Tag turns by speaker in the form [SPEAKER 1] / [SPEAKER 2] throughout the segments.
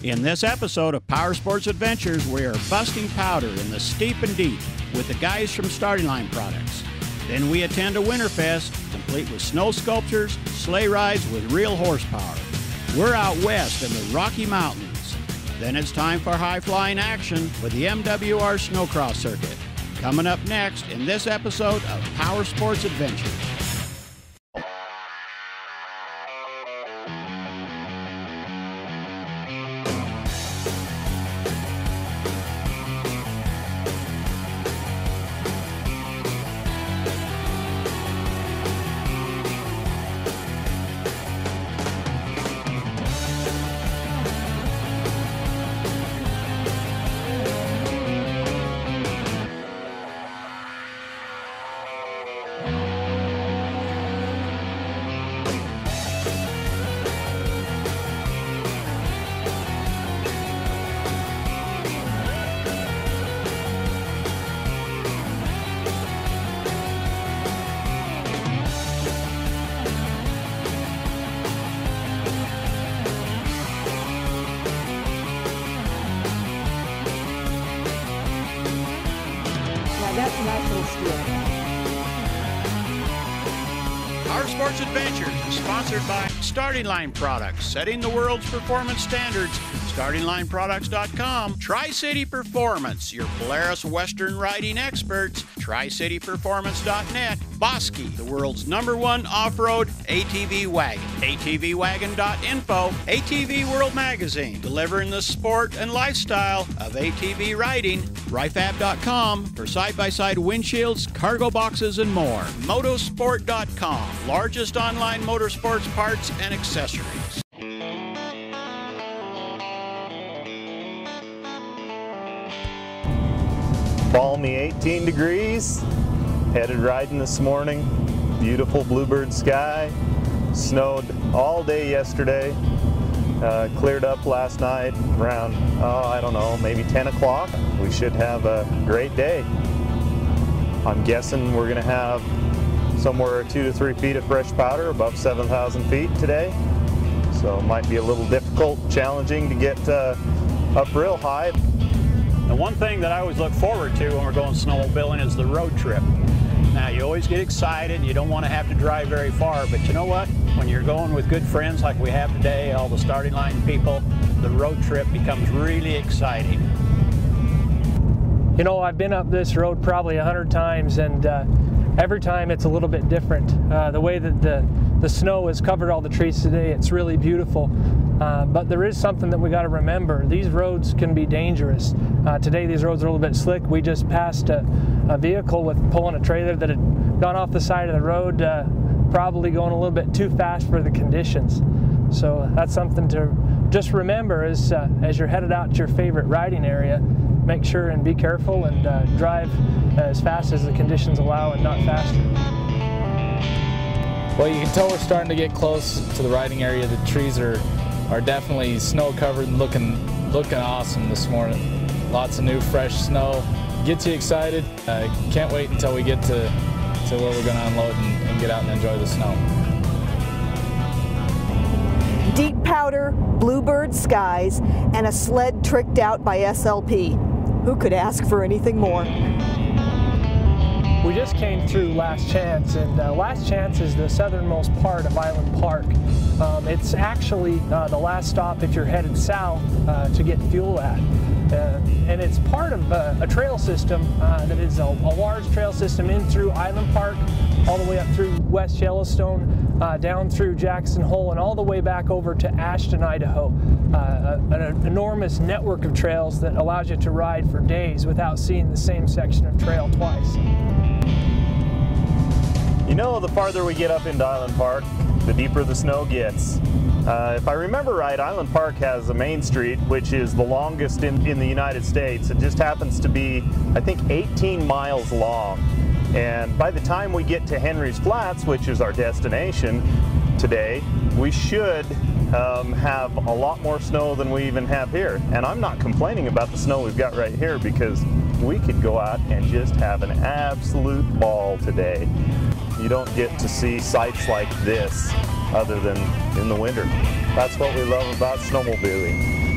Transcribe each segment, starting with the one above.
[SPEAKER 1] In this episode of PowerSports Adventures, we are busting powder in the steep and deep with the guys from Starting Line Products. Then we attend a Winterfest, complete with snow sculptures, sleigh rides with real horsepower. We're out west in the Rocky Mountains. Then it's time for high-flying action with the MWR Snowcross circuit. Coming up next in this episode of PowerSports Adventures.
[SPEAKER 2] That's a nice little steal.
[SPEAKER 1] PowerSports Adventures is sponsored by Starting Line Products, setting the world's performance standards. StartingLineProducts.com. Tri-City Performance, your Polaris Western riding experts. TriCityPerformance.net. Bosky, the world's #1 off-road ATV wagon. ATVwagon.info. ATV World Magazine, delivering the sport and lifestyle of ATV riding. Rifab.com for side-by-side windshields, cargo boxes, and more. Motorsport.com, largest online motorsports parts and accessories.
[SPEAKER 3] Balmy 18 degrees, headed riding this morning. Beautiful bluebird sky. Snowed all day yesterday. Cleared up last night around, I don't know, maybe 10 o'clock. We should have a great day. I'm guessing we're going to have somewhere 2 to 3 feet of fresh powder above 7,000 feet today. So it might be a little difficult, challenging to get up real high.
[SPEAKER 1] The one thing that I always look forward to when we're going snowmobiling is the road trip. Now, you always get excited and you don't want to have to drive very far, but you know what? When you're going with good friends like we have today, all the Starting Line people, the road trip becomes really exciting.
[SPEAKER 4] You know, I've been up this road probably 100 times, and every time it's a little bit different. The way that the snow has covered all the trees today, it's really beautiful. But there is something that we got to remember. These roads can be dangerous. Today these roads are a little bit slick. We just passed a vehicle with pulling a trailer that had gone off the side of the road, probably going a little bit too fast for the conditions. So that's something to just remember as you're headed out to your favorite riding area. Make sure and be careful and drive as fast as the conditions allow and not faster.
[SPEAKER 5] Well, you can tell we're starting to get close to the riding area. The trees are definitely snow covered and looking awesome this morning. Lots of new fresh snow. Gets you excited. Can't wait until we get to where we're going to unload and get out and enjoy the snow.
[SPEAKER 2] Deep powder, bluebird skies, and a sled tricked out by SLP. Who could ask for anything more?
[SPEAKER 4] We just came through Last Chance, and Last Chance is the southernmost part of Island Park. It's actually the last stop if you're headed south to get fuel at. And it's part of a trail system that is a large trail system in through Island Park, all the way up through West Yellowstone, down through Jackson Hole, and all the way back over to Ashton, Idaho. An enormous network of trails that allows you to ride for days without seeing the same section of trail twice.
[SPEAKER 3] You know, the farther we get up into Island Park, the deeper the snow gets. If I remember right, Island Park has a main street, which is the longest in the United States. It just happens to be, I think, 18 miles long. And by the time we get to Henry's Flats, which is our destination today, we should have a lot more snow than we even have here. And I'm not complaining about the snow we've got right here, because we could go out and just have an absolute ball today. You don't get to see sights like this other than in the winter. That's what we love about snowmobiling.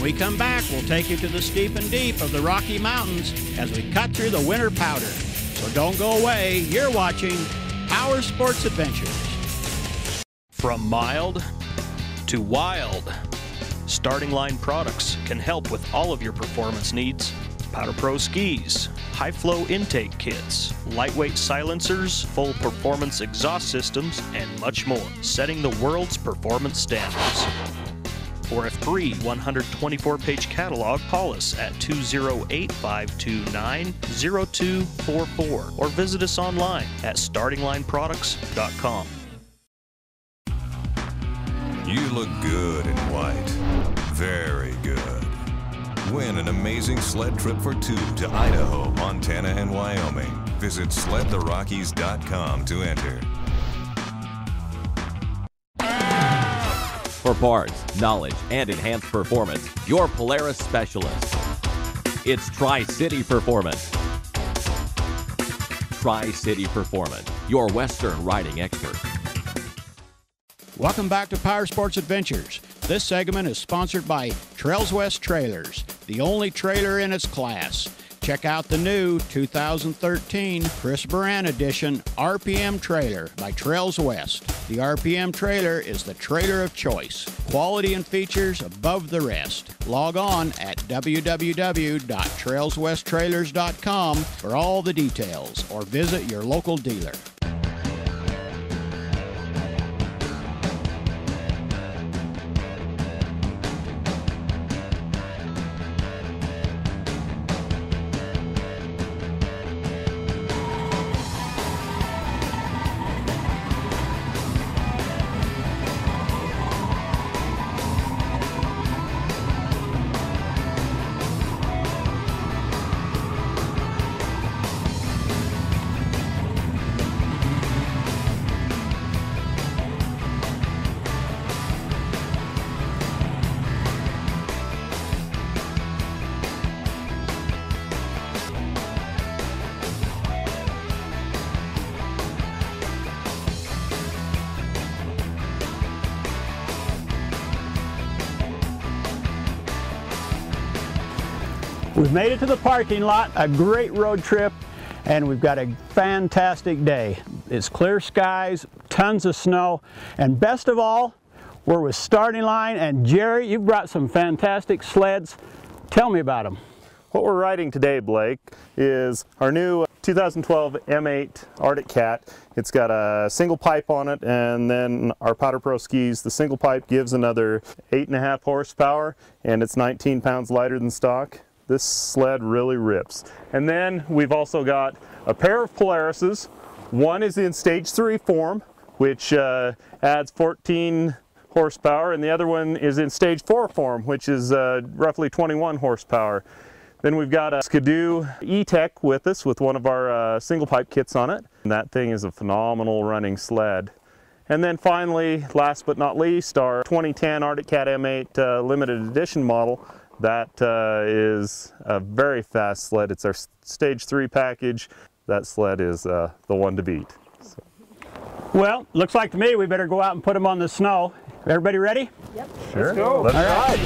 [SPEAKER 1] we come back, we'll take you to the steep and deep of the Rocky Mountains as we cut through the winter powder. So don't go away. You're watching PowerSports Adventures.
[SPEAKER 6] From mild to wild, Starting Line Products can help with all of your performance needs. Powder Pro skis, high flow intake kits, lightweight silencers, full performance exhaust systems, and much more, setting the world's performance standards. For a free 124-page catalog, call us at 208-529-0244 or visit us online at startinglineproducts.com.
[SPEAKER 7] You look good in white. Very good. Win an amazing sled trip for two to Idaho, Montana, and Wyoming. Visit sledtherockies.com to enter.
[SPEAKER 8] For parts, knowledge, and enhanced performance, your Polaris specialist. It's Tri-City Performance. Tri-City Performance, your Western riding expert.
[SPEAKER 1] Welcome back to PowerSports Adventures. This segment is sponsored by Trails West Trailers, the only trailer in its class. Check out the new 2013 Chris Baran edition RPM trailer by Trails West. The RPM trailer is the trailer of choice. Quality and features above the rest. Log on at www.trailswesttrailers.com for all the details or visit your local dealer.
[SPEAKER 9] We've made it to the parking lot, a great road trip, and we've got a fantastic day. It's clear skies, tons of snow, and best of all, we're with Starting Line, and Jerry, you've brought some fantastic sleds. Tell me about them.
[SPEAKER 3] What we're riding today, Blake, is our new 2012 M8 Arctic Cat. It's got a single pipe on it, and then our Powder Pro skis, the single pipe gives another 8.5 horsepower, and it's 19 pounds lighter than stock. This sled really rips. And then we've also got a pair of Polarises. One is in stage 3 form, which adds 14 horsepower, and the other one is in stage 4 form, which is roughly 21 horsepower. Then we've got a Skidoo E-Tech with us with one of our single pipe kits on it. And that thing is a phenomenal running sled. And then finally, last but not least, our 2010 Arctic Cat M8 limited edition model. That is a very fast sled. It's our stage 3 package. That sled is the one to beat. So.
[SPEAKER 9] Well, looks like to me we better go out and put them on the snow. Everybody ready?
[SPEAKER 2] Yep.
[SPEAKER 3] Sure.
[SPEAKER 9] Let's go.
[SPEAKER 3] Let's ride.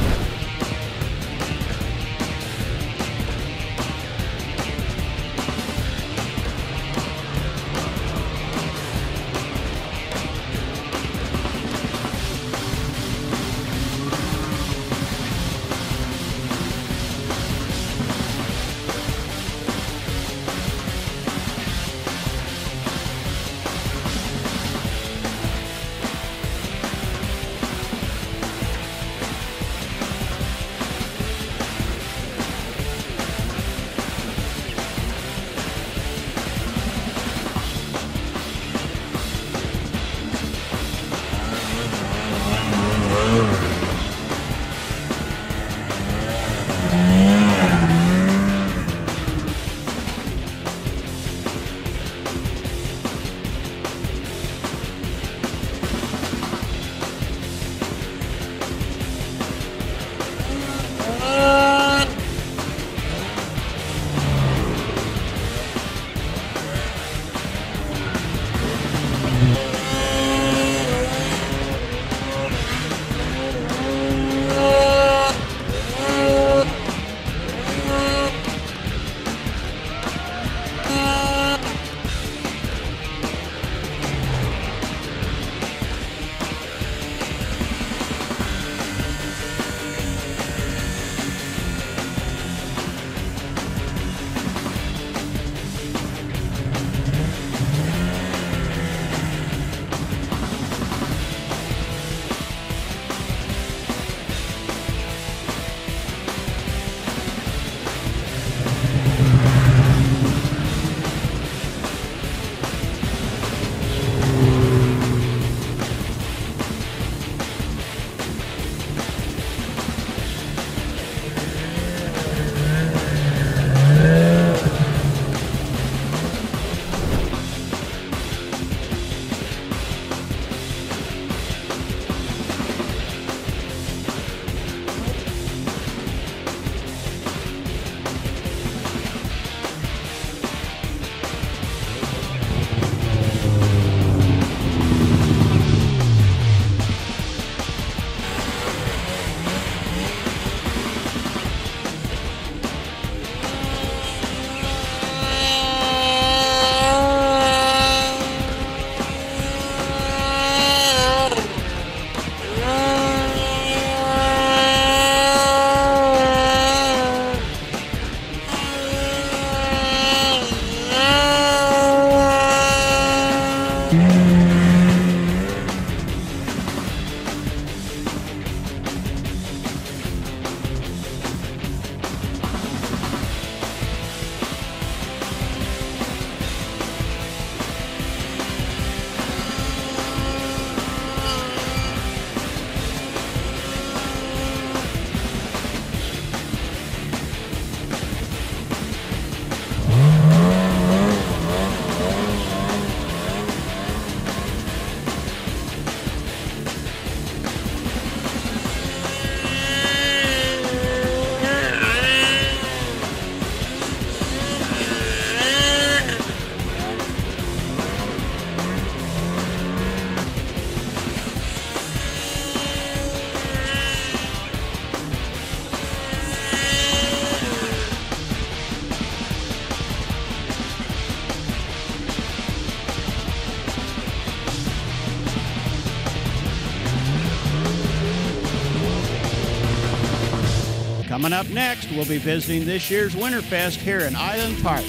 [SPEAKER 1] Coming up next, we'll be visiting this year's Winterfest here in Island Park.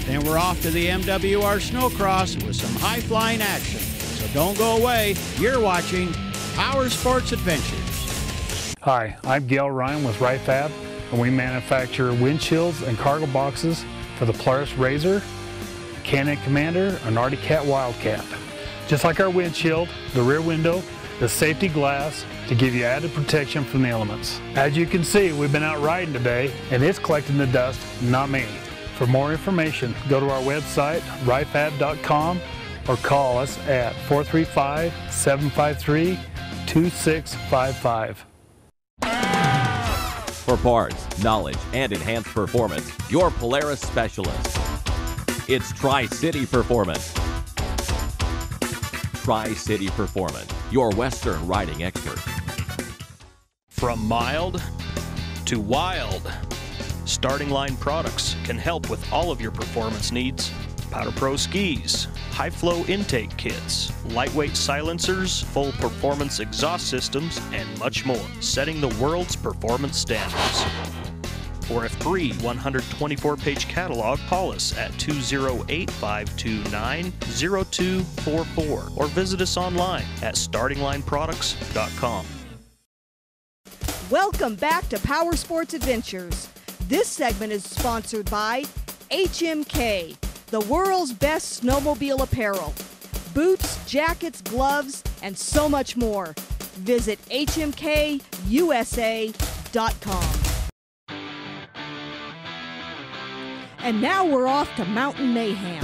[SPEAKER 1] Then we're off to the MWR Snowcross with some high-flying action. So don't go away. You're watching PowerSports Adventures.
[SPEAKER 10] Hi, I'm Gail Ryan with RiFab, and we manufacture windshields and cargo boxes for the Polaris RZR, Can-Am Commander, and Arctic Cat Wildcat. Just like our windshield, the rear window is safety glass to give you added protection from the elements. As you can see, we've been out riding today, and it's collecting the dust, not me. For more information, go to our website, rifab.com, or call us at 435-753-2655.
[SPEAKER 8] For parts, knowledge, and enhanced performance, your Polaris specialist. It's Tri-City Performance. Tri-City Performance, your Western riding expert.
[SPEAKER 6] From mild to wild, Starting Line Products can help with all of your performance needs. Powder Pro skis, high-flow intake kits, lightweight silencers, full performance exhaust systems, and much more, setting the world's performance standards. For a free 124-page catalog, call us at 208-529-0244 or visit us online at startinglineproducts.com.
[SPEAKER 2] Welcome back to PowerSports Adventures. This segment is sponsored by HMK, the world's best snowmobile apparel. Boots, jackets, gloves, and so much more. Visit hmkusa.com. And now we're off to Mountain Mayhem,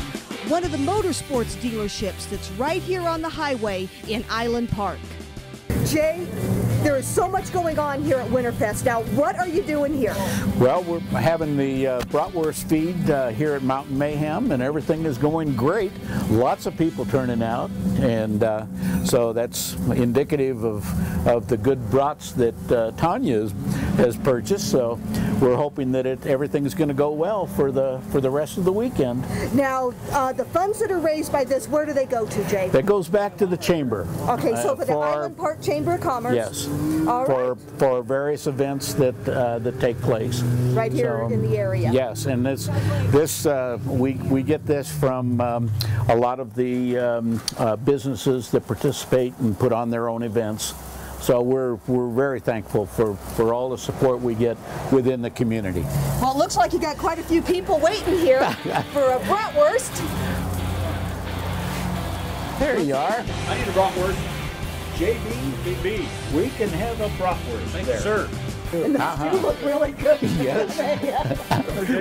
[SPEAKER 2] one of the motorsports dealerships that's right here on the highway in Island Park. Jay, there is so much going on here at Winterfest. Now, what are you doing here?
[SPEAKER 11] Well, we're having the bratwurst feed here at Mountain Mayhem, and everything is going great. Lots of people turning out, and so that's indicative of the good brats that Tanya has purchased. So we're hoping that everything's going to go well for the rest of the weekend.
[SPEAKER 2] Now, the funds that are raised by this, where do they go to, Jay?
[SPEAKER 11] That goes back to the chamber.
[SPEAKER 2] Okay, so for the Island Park Chamber of Commerce.
[SPEAKER 11] Yes.
[SPEAKER 2] All right.
[SPEAKER 11] For various events that take place.
[SPEAKER 2] Right here in the area.
[SPEAKER 11] Yes, and we get this from a lot of the businesses that participate and put on their own events. So we're very thankful for all the support we get within the community.
[SPEAKER 2] Well, it looks like you got quite a few people waiting here for a bratwurst.
[SPEAKER 11] There you are.
[SPEAKER 9] I need a bratwurst. JB, we can have a bratwurst.
[SPEAKER 11] Thank you, sir.
[SPEAKER 2] And those do look really good.
[SPEAKER 11] Yes.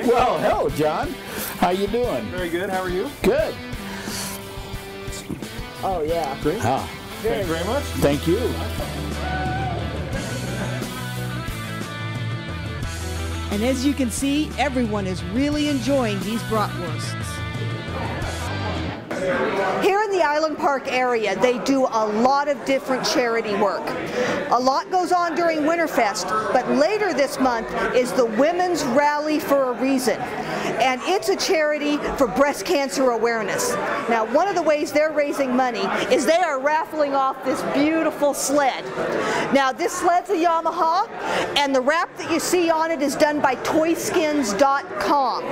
[SPEAKER 11] Well, hello, John. How you doing?
[SPEAKER 12] Very good. How are you?
[SPEAKER 11] Good.
[SPEAKER 2] Oh, yeah.
[SPEAKER 12] Great.
[SPEAKER 11] Ah.
[SPEAKER 12] Thank you very much.
[SPEAKER 11] Thank you.
[SPEAKER 2] And as you can see, everyone is really enjoying these bratwursts. Here in the Island Park area, they do a lot of different charity work. A lot goes on during Winterfest, but later this month is the Women's Rally for a Reason. And it's a charity for breast cancer awareness. Now, one of the ways they're raising money is they are raffling off this beautiful sled. Now, this sled's a Yamaha, and the wrap that you see on it is done by toyskins.com.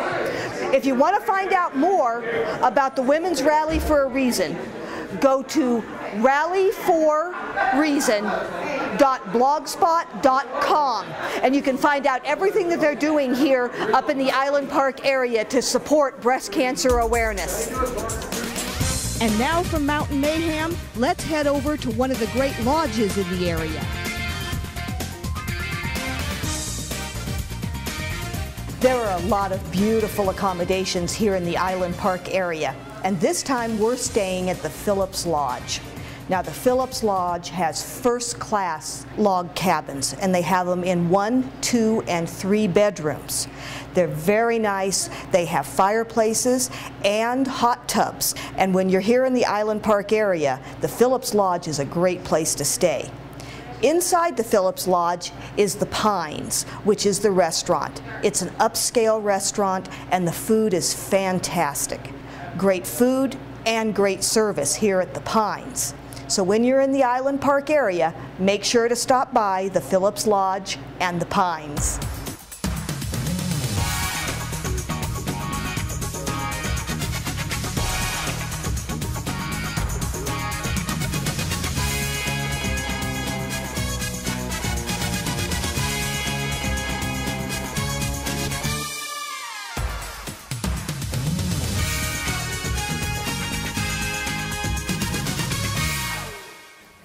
[SPEAKER 2] If you want to find out more about the Women's Rally for a Reason, go to rallyforreason.blogspot.com, and you can find out everything that they're doing here up in the Island Park area to support breast cancer awareness. And now from Mountain Mayhem, let's head over to one of the great lodges in the area. There are a lot of beautiful accommodations here in the Island Park area, and this time we're staying at the Phillips Lodge. Now, the Phillips Lodge has first-class log cabins, and they have them in 1, 2, and 3 bedrooms. They're very nice. They have fireplaces and hot tubs, and when you're here in the Island Park area, the Phillips Lodge is a great place to stay. Inside the Phillips Lodge is the Pines, which is the restaurant. It's an upscale restaurant, and the food is fantastic. Great food and great service here at the Pines. So when you're in the Island Park area, make sure to stop by the Phillips Lodge and the Pines.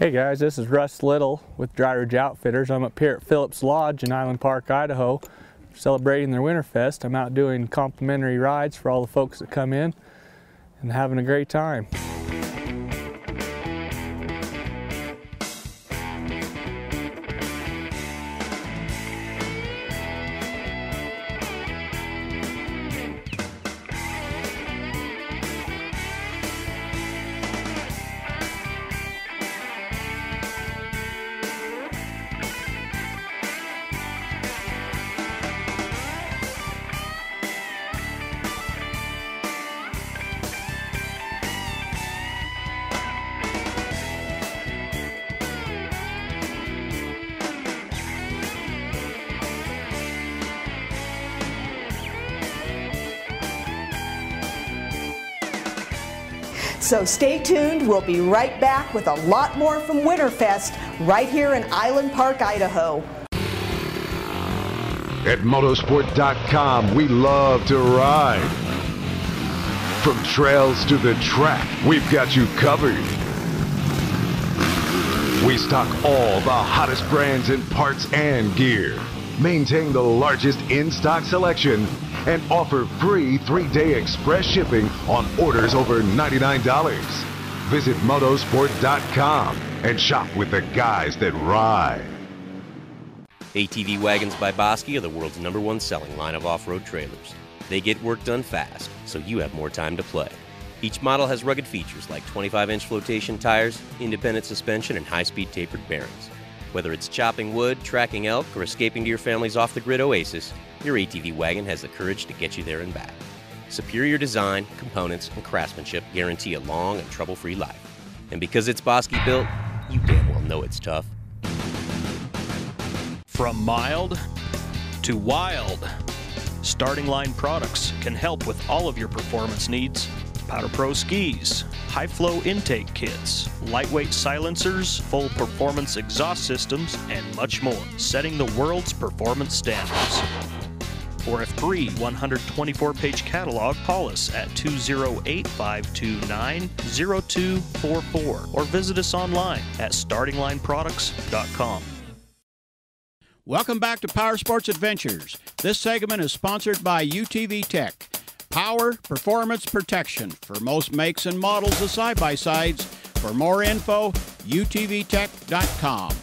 [SPEAKER 12] Hey guys, this is Russ Little with Dry Ridge Outfitters. I'm up here at Phillips Lodge in Island Park, Idaho, celebrating their Winterfest. I'm out doing complimentary rides for all the folks that come in and having a great time.
[SPEAKER 2] So stay tuned, we'll be right back with a lot more from Winterfest right here in Island Park, Idaho.
[SPEAKER 13] At motorsports.com, we love to ride. From trails to the track, we've got you covered. We stock all the hottest brands in parts and gear, maintain the largest in-stock selection, and offer free 3-day express shipping on orders over $99. Visit motorsport.com and shop with the guys that ride.
[SPEAKER 14] ATV Wagons by Bosque are the world's #1 selling line of off-road trailers. They get work done fast, so you have more time to play. Each model has rugged features like 25-inch flotation tires, independent suspension, and high-speed tapered bearings. Whether it's chopping wood, tracking elk, or escaping to your family's off-the-grid oasis, your ATV wagon has the courage to get you there and back. Superior design, components, and craftsmanship guarantee a long and trouble-free life. And because it's Bosque built, you damn well know it's tough.
[SPEAKER 6] From mild to wild, Starting Line Products can help with all of your performance needs. Powder Pro skis, high-flow intake kits, lightweight silencers, full performance exhaust systems, and much more, setting the world's performance standards. For a free 124-page catalog, call us at 208-529-0244 or visit us online at startinglineproducts.com.
[SPEAKER 1] Welcome back to PowerSports Adventures. This segment is sponsored by UTV Tech. Power, performance, protection for most makes and models of side-by-sides. For more info, utvtech.com.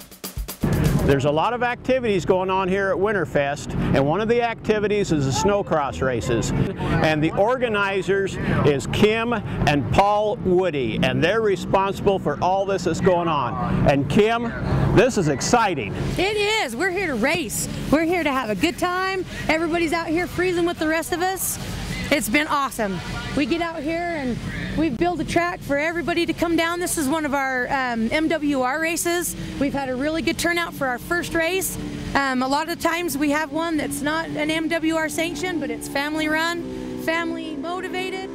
[SPEAKER 9] There's a lot of activities going on here at Winterfest, and one of the activities is the snowcross races. And the organizers is Kim and Paul Woody, and they're responsible for all this that's going on. And Kim, this is exciting.
[SPEAKER 15] It is. We're here to race. We're here to have a good time. Everybody's out here freezing with the rest of us. It's been awesome. We get out here and we've built a track for everybody to come down. This is one of our MWR races. We've had a really good turnout for our first race. A lot of times we have one that's not an MWR sanction, but it's family run, family motivated.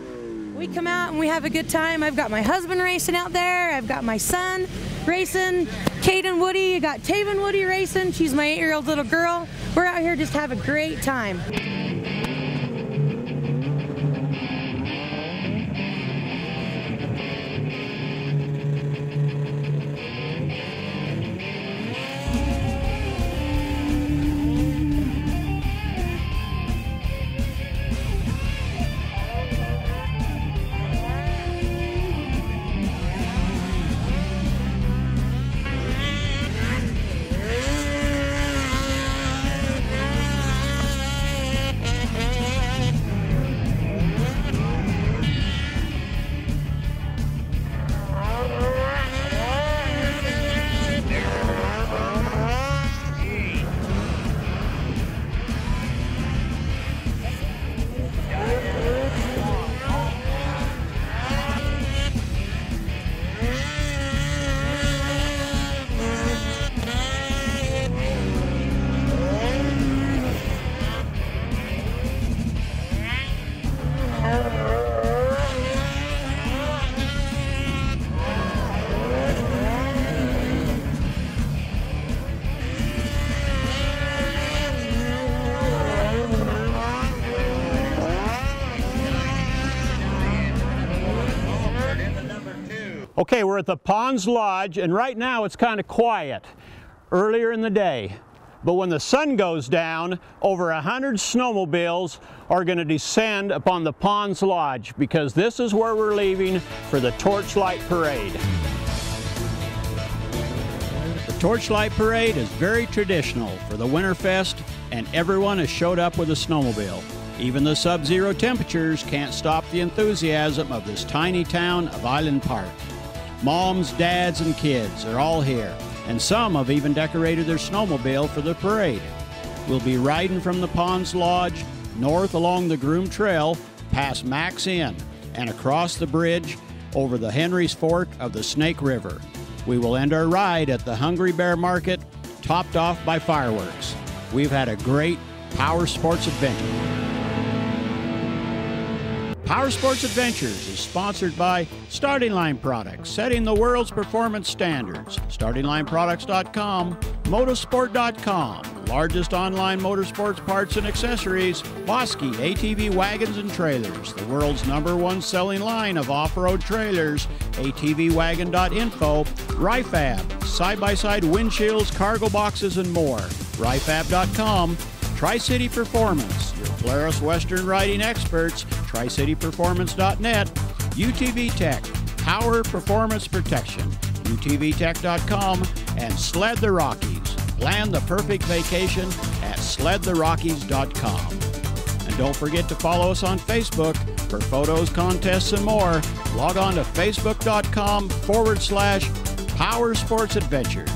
[SPEAKER 15] We come out and we have a good time. I've got my husband racing out there. I've got my son racing, Kate and Woody. I got Taven Woody racing. She's my 8-year-old little girl. We're out here just to have a great time.
[SPEAKER 9] Okay, we're at the Ponds Lodge, and right now it's kind of quiet earlier in the day. But when the sun goes down, over 100 snowmobiles are going to descend upon the Ponds Lodge, because this is where we're leaving for the Torchlight Parade.
[SPEAKER 1] The Torchlight Parade is very traditional for the Winterfest, and everyone has showed up with a snowmobile. Even the sub-zero temperatures can't stop the enthusiasm of this tiny town of Island Park. Moms, dads, and kids are all here, and some have even decorated their snowmobile for the parade. We'll be riding from the Ponds Lodge, north along the Groom Trail, past Mack's Inn, and across the bridge over the Henry's Fork of the Snake River. We will end our ride at the Hungry Bear Market, topped off by fireworks. We've had a great PowerSports adventure. PowerSports Adventures is sponsored by Starting Line Products, setting the world's performance standards. StartingLineProducts.com, Motorsport.com, largest online motorsports parts and accessories. Bosque ATV Wagons and Trailers, the world's #1 selling line of off-road trailers. ATVWagon.info, Ryfab, side-by-side windshields, cargo boxes, and more. Ryfab.com, Tri-City Performance, your Polaris Western riding experts. TriCityPerformance.net, UTV Tech, Power Performance Protection, UTVTech.com, and Sled the Rockies. Plan the perfect vacation at SledTheRockies.com. And don't forget to follow us on Facebook for photos, contests, and more. Log on to Facebook.com/PowerSports Adventures.